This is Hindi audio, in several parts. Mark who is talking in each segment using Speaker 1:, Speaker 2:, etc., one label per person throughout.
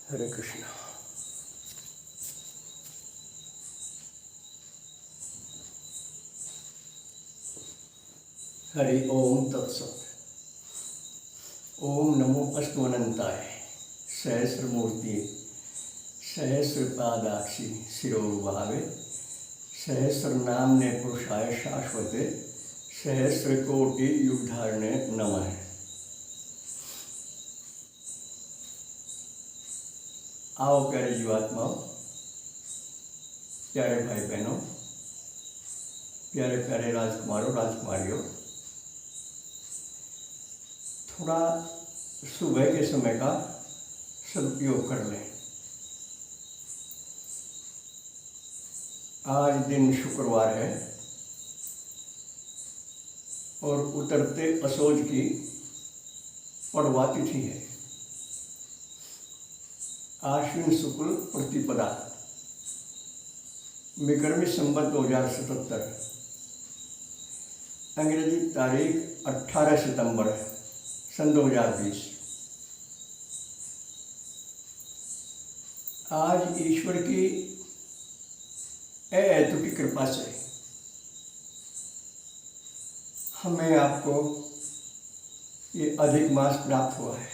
Speaker 1: हरे कृष्णा। हरि ओम तत्सत। ओम नमो अस्तुअनंताय सहस्रमूर्ति सहस्रपादाक्षि शिरोभावे सहस्रनाम्ने पुरुषाय शाश्वते सहस्रकोटि युगधारणे नमः। आओ प्यारे जीवात्माओं, प्यारे भाई बहनों, प्यारे प्यारे राजकुमारों राजकुमारियों, थोड़ा सुबह के समय का सदुपयोग कर लें। आज दिन शुक्रवार है और उतरते असोज की पड़वा तिथि है। आश्विन शुक्ल प्रतिपदा, विक्रमी संवत 2077, अंग्रेजी तारीख 18 सितंबर सन 2020। आज ईश्वर की अतुकी कृपा से हमें आपको ये अधिक मास प्राप्त हुआ है,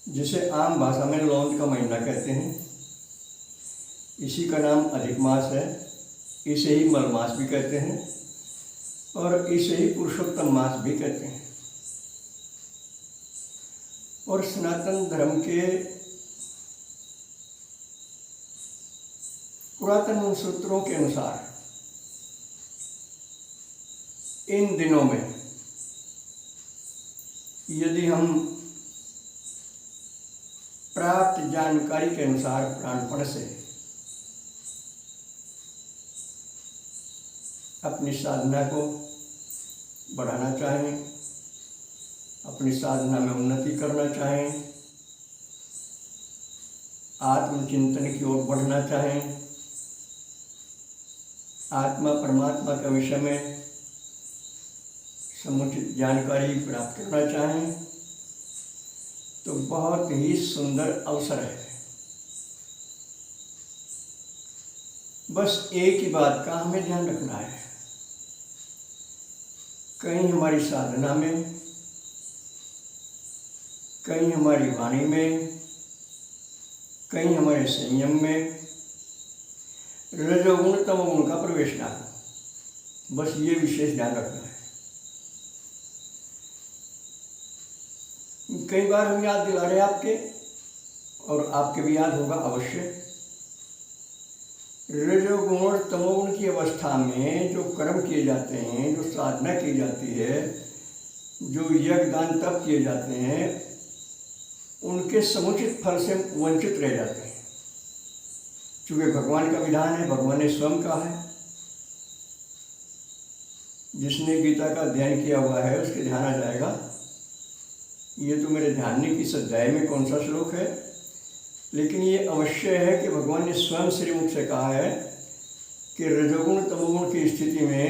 Speaker 1: जिसे आम भाषा में लौंज का महीना कहते हैं। इसी का नाम अधिक मास है। इसे ही मल मास भी कहते हैं और इसे ही पुरुषोत्तम मास भी कहते हैं। और सनातन धर्म के पुरातन सूत्रों के अनुसार इन दिनों में यदि हम प्राप्त जानकारी के अनुसार प्राणपण से अपनी साधना को बढ़ाना चाहें, अपनी साधना में उन्नति करना चाहें, आत्मचिंतन की ओर बढ़ना चाहें, आत्मा परमात्मा के विषय में समुचित जानकारी प्राप्त करना चाहें, तो बहुत ही सुंदर अवसर है। बस एक ही बात का हमें ध्यान रखना है, कहीं हमारी साधना में, कहीं हमारी वाणी में, कहीं हमारे संयम में रजोगुण तमोगुण का प्रवेश ना हो। बस ये विशेष ध्यान रखना है। कई बार हम याद दिला रहे हैं आपके, और आपके भी याद होगा अवश्य, रजोगुण और तमोगुण की अवस्था में जो कर्म किए जाते हैं, जो साधना की जाती है, जो यज्ञ दान तप किए जाते हैं, उनके समुचित फल से वंचित रह जाते हैं। चूँकि भगवान का विधान है, भगवान ने स्वयं कहा है। जिसने गीता का अध्ययन किया हुआ है उसके ध्यान आ जाएगा, ये तो मेरे ध्यान नहीं कि इस अध्याय में कौन सा श्लोक है, लेकिन ये अवश्य है कि भगवान ने स्वयं श्रीमुख से कहा है कि रजोगुण तमोगुण की स्थिति में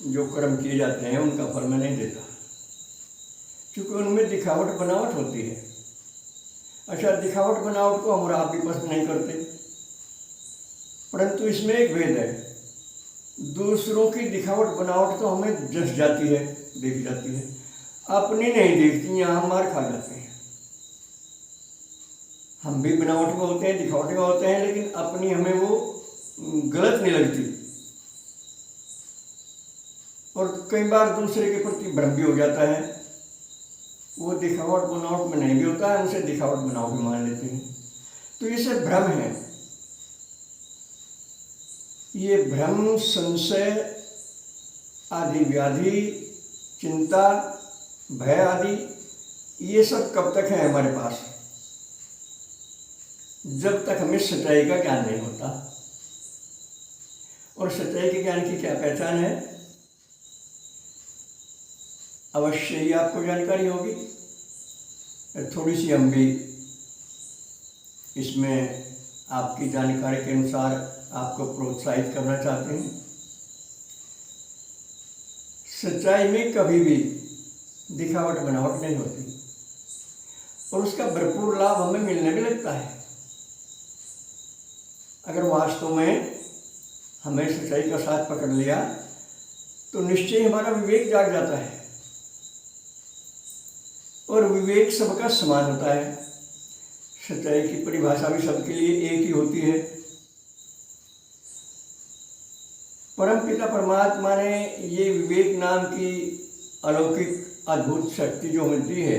Speaker 1: जो कर्म किए जाते हैं उनका फल मैं नहीं देता, क्योंकि उनमें दिखावट बनावट होती है। अच्छा, दिखावट बनावट को हम और आप भी पसंद नहीं करते, परंतु इसमें एक भेद है। दूसरों की दिखावट बनावट तो हमें जस जाती है, देखी जाती है, अपनी नहीं देखती, यहाँ मार खा जाते हैं। हम भी बनावट में होते हैं, दिखावट में होते हैं, लेकिन अपनी हमें वो गलत नहीं लगती। और कई बार दूसरे के प्रति भ्रम भी हो जाता है, वो दिखावट बनावट में नहीं भी होता है, उसे दिखावट बनावट में मान लेते हैं। तो ये सब भ्रम है। ये भ्रम, संशय आदि व्याधि, चिंता, भय आदि, ये सब कब तक है हमारे पास? जब तक हमें सच्चाई का ज्ञान नहीं होता। और सच्चाई के ज्ञान की क्या पहचान है? अवश्य ही आपको जानकारी होगी। थोड़ी सी हम भी इसमें आपकी जानकारी के अनुसार आपको प्रोत्साहित करना चाहते हैं। सच्चाई में कभी भी दिखावट बनावट नहीं होती। और उसका भरपूर लाभ हमें मिलने भी लगता है। अगर वास्तव में हमें सच्चाई का साथ पकड़ लिया तो निश्चय हमारा विवेक जाग जाता है, और विवेक सबका समान होता है। सच्चाई की परिभाषा भी सबके लिए एक ही होती है। परमपिता परमात्मा ने ये विवेक नाम की अलौकिक अद्भुत शक्ति जो मिलती है,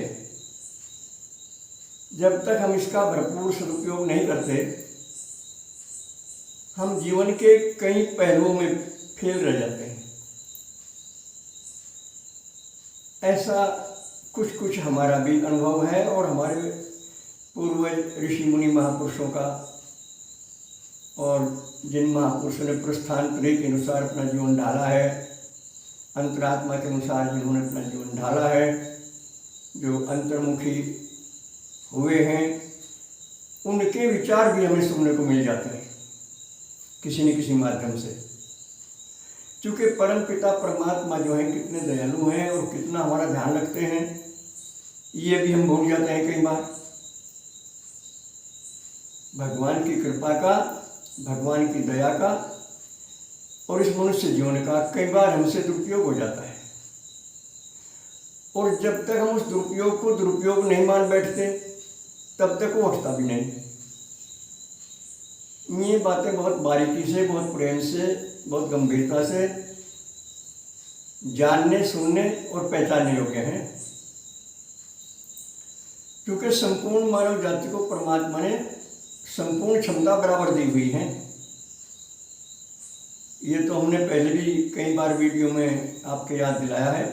Speaker 1: जब तक हम इसका भरपूर सदुपयोग नहीं करते, हम जीवन के कई पहलुओं में फेल रह जाते हैं। ऐसा कुछ कुछ हमारा भी अनुभव है, और हमारे पूर्वज ऋषि मुनि महापुरुषों का, और जिन महापुरुषों ने प्रस्थान त्रय के अनुसार अपना जीवन ढाला है, अंतरात्मा के अनुसार जिन्होंने अपना जीवन ढाला है, जो अंतर्मुखी हुए हैं, उनके विचार भी हमें सुनने को मिल जाते हैं किसी न किसी माध्यम से। क्योंकि परमपिता परमात्मा जो है कितने दयालु हैं और कितना हमारा ध्यान रखते हैं, ये भी हम भूल जाते हैं कई बार। भगवान की कृपा का, भगवान की दया का और इस मनुष्य जीवन का कई बार हमसे दुरुपयोग हो जाता है, और जब तक हम उस दुरुपयोग को दुरुपयोग नहीं मान बैठते तब तक वो हटता भी नहीं। ये बातें बहुत बारीकी से, बहुत प्रेम से, बहुत गंभीरता से जानने, सुनने और पहचानने योग्य हैं, क्योंकि संपूर्ण मानव जाति को परमात्मा ने संपूर्ण क्षमता बराबर दी हुई है। ये तो हमने पहले भी कई बार वीडियो में आपके याद दिलाया है।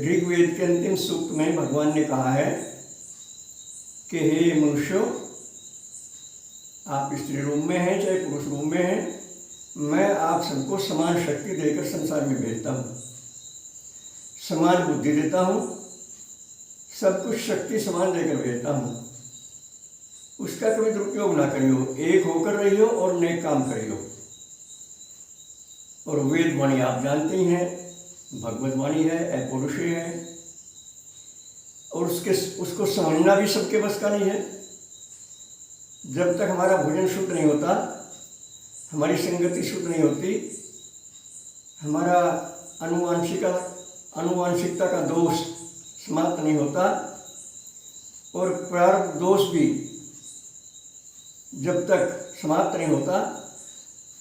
Speaker 1: ऋग्वेद के अंतिम सूक्त में भगवान ने कहा है कि हे मनुष्यों, आप स्त्री रूप में हैं चाहे पुरुष रूप में हैं, मैं आप सबको समान शक्ति देकर संसार में भेजता हूँ, समान बुद्धि देता हूँ, सब कुछ शक्ति समान देकर भेजता हूँ। उसका कभी दुरुपयोग ना करियो, एक होकर रहियो और नेक काम करियो। और वेद वाणी आप जानते ही हैं, भगवत वाणी है, अपौरुषेय है, और उसको समझना भी सबके बस का नहीं है। जब तक हमारा भोजन शुद्ध नहीं होता, हमारी संगति शुद्ध नहीं होती, हमारा अनुवांशिकता का दोष समाप्त नहीं होता, और प्रारब्ध दोष भी जब तक समाप्त नहीं होता,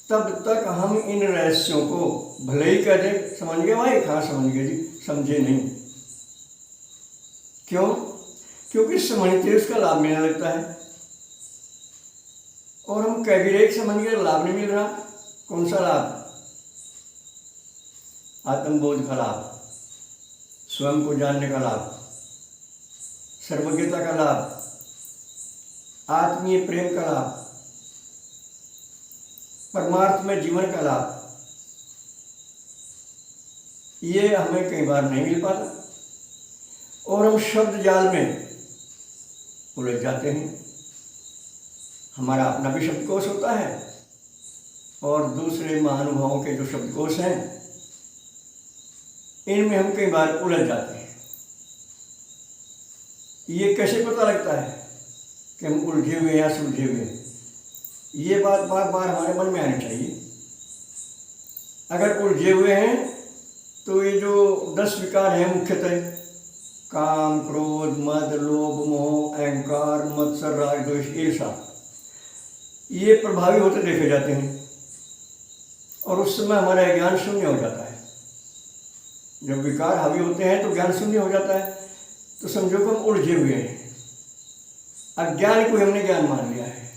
Speaker 1: तब तक हम इन रहस्यों को भले ही कह दें समझ गए भाई, कहाँ समझ गए जी, समझे नहीं। क्यों? क्योंकि समझते उसका लाभ मिलने लगता है, और हम कह भी रहे समझ गए, लाभ नहीं मिल रहा। कौन सा लाभ? आत्मबोध का लाभ, स्वयं को जानने का लाभ, सर्वज्ञता का लाभ, आत्मीय प्रेम का लाभ, परमार्थ में जीवन का लाभ, ये हमें कई बार नहीं मिल पाता, और हम शब्द जाल में उलझ जाते हैं। हमारा अपना भी शब्दकोश होता है, और दूसरे महानुभावों के जो शब्दकोश हैं, इनमें हम कई बार उलझ जाते हैं। ये कैसे पता लगता है कि हम उलझे हुए या सुलझे हुए? ये बात बार बार हमारे मन में आनी चाहिए। अगर उलझे हुए हैं तो ये जो 10 विकार हैं मुख्यतः, काम, क्रोध, मद, लोभ, मोह, अहंकार, मत्सर, राग, द्वेष, ईर्ष्या, ये प्रभावी होते देखे जाते हैं, और उस समय हमारा ज्ञान शून्य हो जाता है। जब विकार हावी होते हैं तो ज्ञान शून्य हो जाता है। तो समझो कि हम उलझे हुए हैं, अज्ञान को हमने ज्ञान मान लिया है,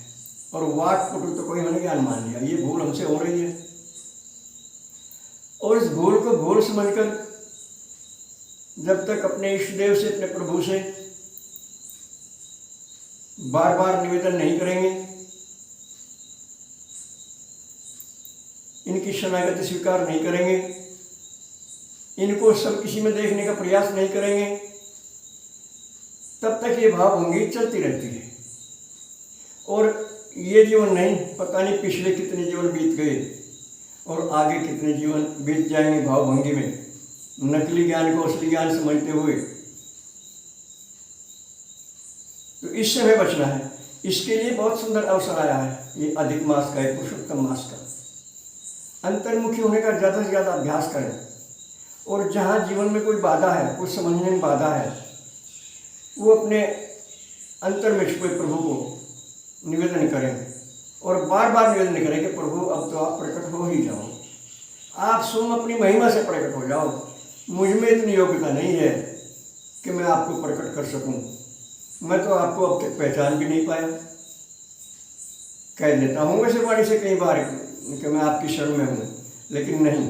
Speaker 1: और वाक पटु तो कोई हमने ज्ञान मान लिया। ये भूल हमसे हो रही है, और इस भूल को भूल समझकर जब तक अपने इष्टदेव से, अपने प्रभु से बार बार निवेदन नहीं करेंगे, इनकी शरणागति स्वीकार नहीं करेंगे, इनको सब किसी में देखने का प्रयास नहीं करेंगे, तब तक ये भावभंगी चलती रहती है। और ये जीवन नहीं, पता नहीं पिछले कितने जीवन बीत गए और आगे कितने जीवन बीत जाएंगे भावभंगी में, नकली ज्ञान को असली ज्ञान समझते हुए। तो इससे हमें बचना है। इसके लिए बहुत सुंदर अवसर आया है, ये अधिक मास का, एक पुरुषोत्तम मास का। अंतर्मुखी होने का ज़्यादा से ज़्यादा अभ्यास करें, और जहाँ जीवन में कोई बाधा है, कुछ समझने में बाधा है, वो अपने अंतर में छुपे प्रभु को निवेदन करें, और बार बार निवेदन करें कि प्रभु अब तो आप प्रकट हो ही जाओ, आप स्वयं अपनी महिमा से प्रकट हो जाओ। मुझ में इतनी योग्यता नहीं है कि मैं आपको प्रकट कर सकूं, मैं तो आपको अब तक पहचान भी नहीं पाया। कह देता हूँ वैसे वाणी से कई बार कि मैं आपकी शरण में हूँ, लेकिन नहीं।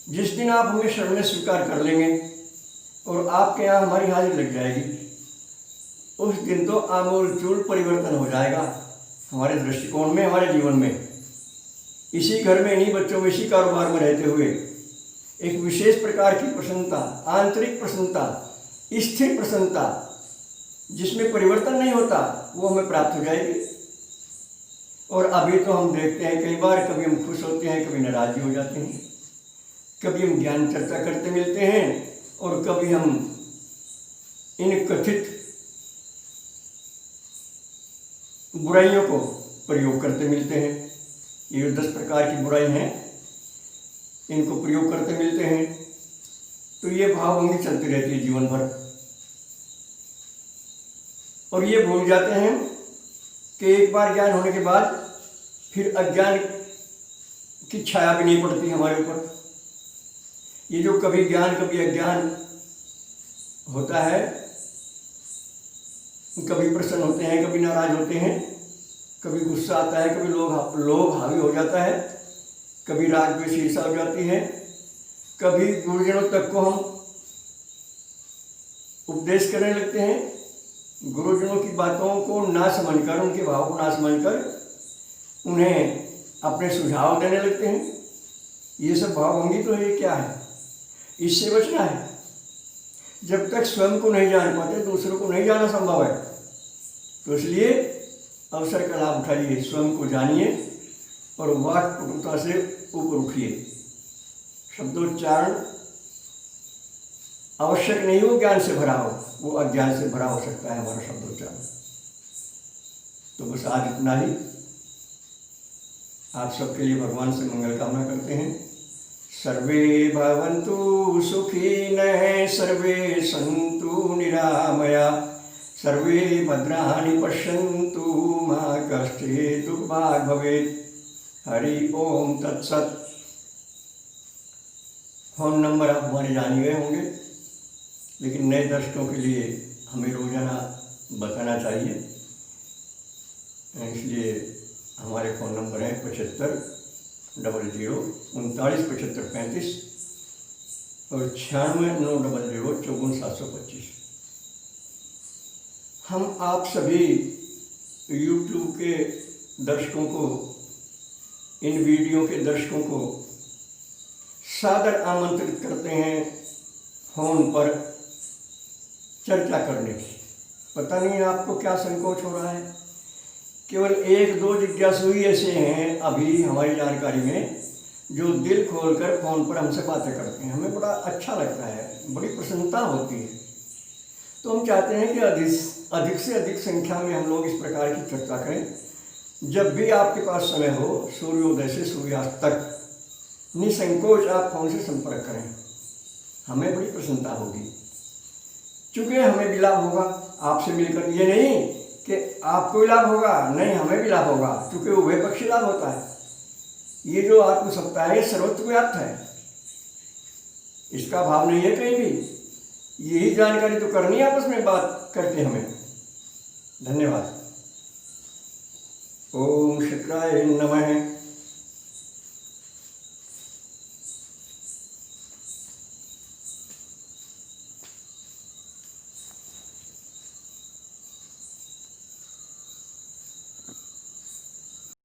Speaker 1: जिस दिन आप हमें शरण में स्वीकार कर लेंगे और आपके यहाँ हमारी हाजिरी लग जाएगी, उस दिन तो आमूल चूल परिवर्तन हो जाएगा हमारे दृष्टिकोण में, हमारे जीवन में। इसी घर में, इन्हीं बच्चों में, इसी कारोबार में रहते हुए एक विशेष प्रकार की प्रसन्नता, आंतरिक प्रसन्नता, स्थिर प्रसन्नता, जिसमें परिवर्तन नहीं होता, वो हमें प्राप्त हो जाएगी। और अभी तो हम देखते हैं कई बार, कभी हम खुश होते हैं, कभी नाराज हो जाते हैं, कभी हम ज्ञान चर्चा करते मिलते हैं, और कभी हम इन कथित बुराइयों को प्रयोग करते मिलते हैं। ये 10 प्रकार की बुराई हैं, इनको प्रयोग करते मिलते हैं। तो ये भावभंगी चलती रहती है जीवन भर, और ये भूल जाते हैं कि एक बार ज्ञान होने के बाद फिर अज्ञान की छाया भी नहीं पड़ती हमारे ऊपर। ये जो कभी ज्ञान कभी अज्ञान होता है, कभी प्रसन्न होते हैं, कभी नाराज होते हैं, कभी गुस्सा आता है, कभी लोभ हावी हो जाता है, कभी राग द्वेष ईर्ष्या हो जाती है, कभी गुरुजनों तक को हम उपदेश करने लगते हैं, गुरुजनों की बातों को ना समझकर, उनके भाव को ना समझकर उन्हें अपने सुझाव देने लगते हैं। ये सब भावभंगी तो है। ये क्या है? इससे बचना है। जब तक स्वयं को नहीं जान पाते, दूसरों को नहीं जाना संभव है। तो इसलिए अवसर का लाभ उठाइए, स्वयं को जानिए और वाक पटुता से ऊपर उठिए। शब्दोच्चारण आवश्यक नहीं हो ज्ञान से भरा हो, वो अज्ञान से भरा हो सकता है हमारा शब्दोच्चारण। तो बस आज इतना ही। आप सबके लिए भगवान से मंगल कामना करते हैं। सर्वे भवन्तु सुखिनः, सर्वे सन्तु निरामया, सर्वे भद्राणि पश्यन्तु, मा कश्चित् दुर्भाग् भवेत्। हरि ओम तत्सत्। फोन नंबर आप हमारे जान गए होंगे, लेकिन नए दर्शकों के लिए हमें रोजाना बताना चाहिए, इसलिए हमारे फ़ोन नंबर हैं 75 00 39 75 35 और 96 900 54 725। हम आप सभी YouTube के दर्शकों को, इन वीडियो के दर्शकों को सादर आमंत्रित करते हैं फ़ोन पर चर्चा करने की। पता नहीं आपको क्या संकोच हो रहा है। केवल 1-2 जिज्ञासु ही ऐसे हैं अभी हमारी जानकारी में जो दिल खोलकर फ़ोन पर हमसे बातें करते हैं। हमें बड़ा अच्छा लगता है, बड़ी प्रसन्नता होती है। तो हम चाहते हैं कि अधिक से अधिक संख्या में हम लोग इस प्रकार की चर्चा करें। जब भी आपके पास समय हो, सूर्योदय से सूर्यास्त तक निसंकोच आप फ़ोन से संपर्क करें, हमें बड़ी प्रसन्नता होगी। चूँकि हमें भी लाभ होगा आपसे मिलकर। ये नहीं कि आपको भी लाभ होगा, नहीं हमें भी लाभ होगा, चूँकि उभय पक्षी लाभ होता है। ये जो आत्मसत्ता है, ये सर्वत्र व्याप्त है, इसका भाव नहीं है कहीं भी। यही जानकारी तो करनी है आपस में बात करके हमें। धन्यवाद। ओम शुक्राय नमः।